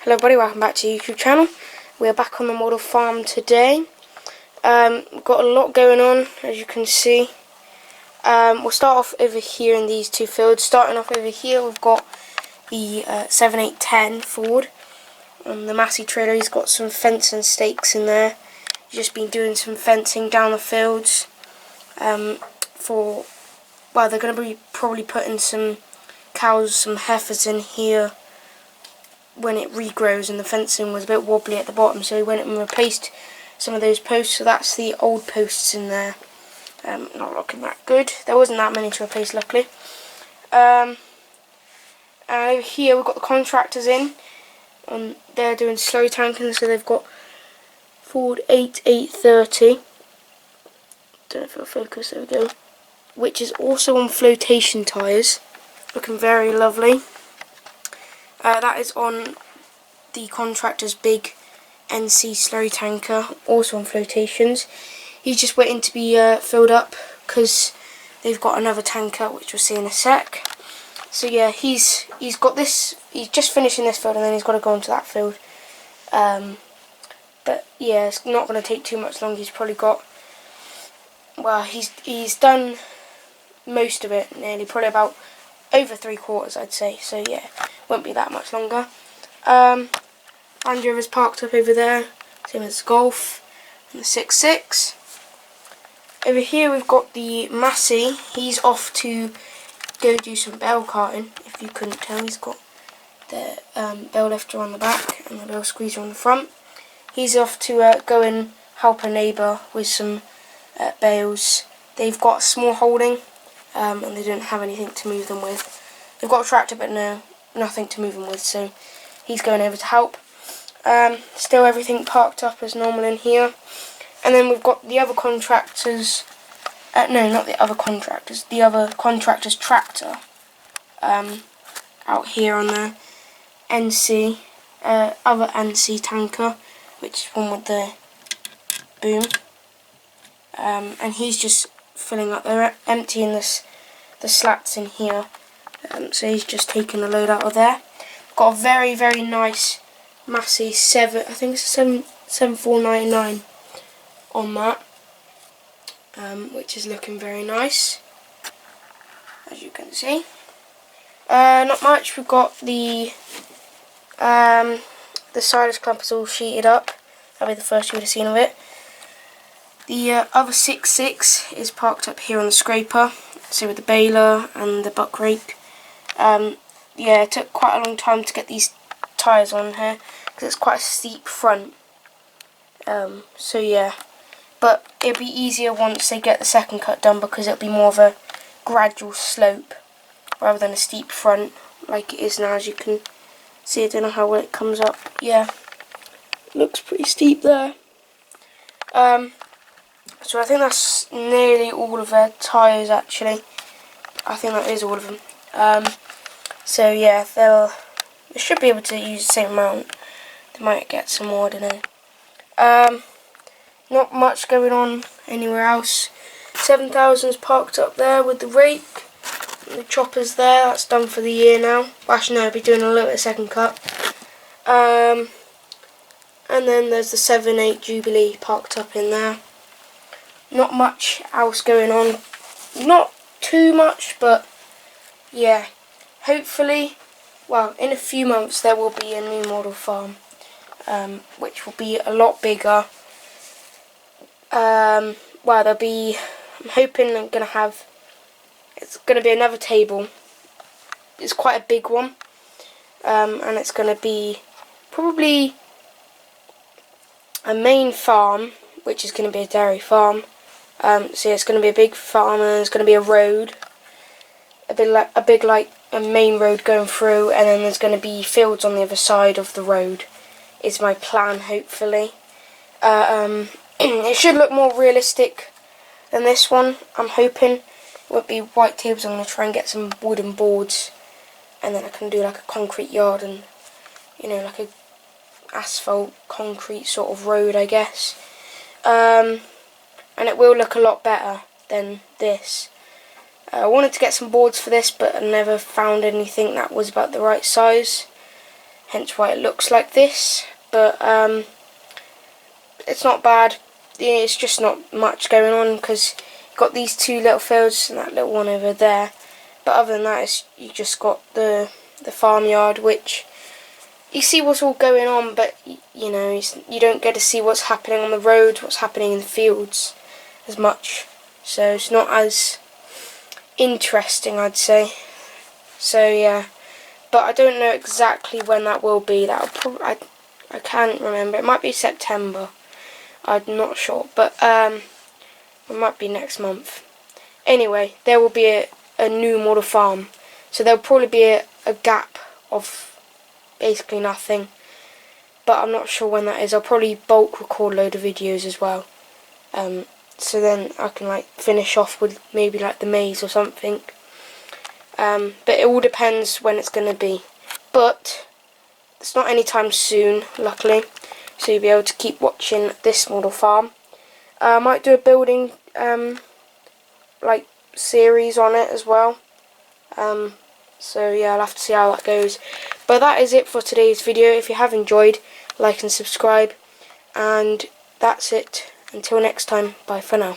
Hello everybody, welcome back to the YouTube channel. We are back on the model farm today. We've got a lot going on, as you can see. We'll start off over here in these two fields. Starting off over here, we've got the 7810 Ford. On the Massey trailer, he's got some fence and stakes in there. He's just been doing some fencing down the fields. They're going to be probably putting some cows, some heifers in here when it regrows, and the fencing was a bit wobbly at the bottom, so he went and replaced some of those posts. So that's the old posts in there. Not looking that good. There wasn't that many to replace, luckily. And over here we've got the contractors in, and they're doing slurry tanking. So they've got Ford 8830. Don't know if it'll focus. There we go. Which is also on flotation tyres, looking very lovely. That is on the contractor's big NC slurry tanker, also on flotations. He's just waiting to be filled up because they've got another tanker, which we'll see in a sec. So yeah, he's got this. He's just finishing this field, and then he's got to go into that field. But yeah, it's not going to take too much longer. He's probably got. Well, he's done most of it, nearly, probably about over 3/4, I'd say. So yeah, won't be that much longer. Land Rover's parked up over there, same as the Golf and the 6.6. Over here we've got the Massey. He's off to go do some bale carting. If you couldn't tell, he's got the bale lifter on the back and the bale squeezer on the front. He's off to go and help a neighbour with some bales. They've got a small holding, and they don't have anything to move them with. They've got a tractor, but nothing to move them with, so he's going over to help. Still everything parked up as normal in here. And then we've got the other contractors, no, not the other contractors, the other contractor's tractor out here on the NC, other NC tanker, which is one with the boom. And he's just filling up, they're emptying the slats in here. So he's just taking the load out of there. Got a very, very nice Massey 7, I think it's a 7499 on that, which is looking very nice, as you can see. Not much. We've got the silage clump is all sheeted up. That'll be the first you would have seen of it. The other 6.6 is parked up here on the scraper, so with the baler and the buck rake. Yeah, it took quite a long time to get these tyres on here because it's quite a steep front. So yeah, but it'll be easier once they get the second cut done because it'll be more of a gradual slope rather than a steep front like it is now, as you can see. I don't know how well it comes up. Yeah, looks pretty steep there. So I think that's nearly all of their tyres, actually. I think that is all of them. So yeah, they should be able to use the same amount. They might get some more, I don't know. Not much going on anywhere else. 7000's parked up there with the rake. The chopper's there, that's done for the year now. Well, actually no, I'll be doing a little bit of second cut. And then there's the 7.8 Jubilee parked up in there. Not much else going on. Not too much, but yeah. Hopefully, well, in a few months there will be a new model farm, which will be a lot bigger. Well, there'll be, I'm hoping I'm going to have, it's going to be another table. It's quite a big one, and it's going to be probably a main farm, which is going to be a dairy farm. So yeah, it's going to be a big farm, and there's going to be a road, a main road going through, and then there's going to be fields on the other side of the road, is my plan, hopefully. It should look more realistic than this one, I'm hoping. It won't be white tables. I'm going to try and get some wooden boards, and then I can do like a concrete yard and, you know, like a asphalt concrete sort of road, I guess. And it will look a lot better than this. I wanted to get some boards for this, but I never found anything that was about the right size. hence why it looks like this. But it's not bad. Yeah, it's just not much going on because you've got these two little fields and that little one over there. But other than that, you just got the farmyard, which you see what's all going on, but you know, you don't get to see what's happening on the roads, what's happening in the fields as much. So it's not as interesting, I'd say. So yeah, but I don't know exactly when that will be. I can't remember. It might be September. I'm not sure, but it might be next month. Anyway, there will be a new model farm, so there'll probably be a gap of basically nothing, but I'm not sure when that is. I'll probably bulk record a load of videos as well, so then I can like finish off with maybe like the maze or something, but it all depends when it's going to be, but it's not anytime soon, luckily, so you'll be able to keep watching this model farm. I might do a building like series on it as well, so yeah, I'll have to see how that goes. But that is it for today's video. If you have enjoyed, like and subscribe, and that's it. Until next time, bye for now.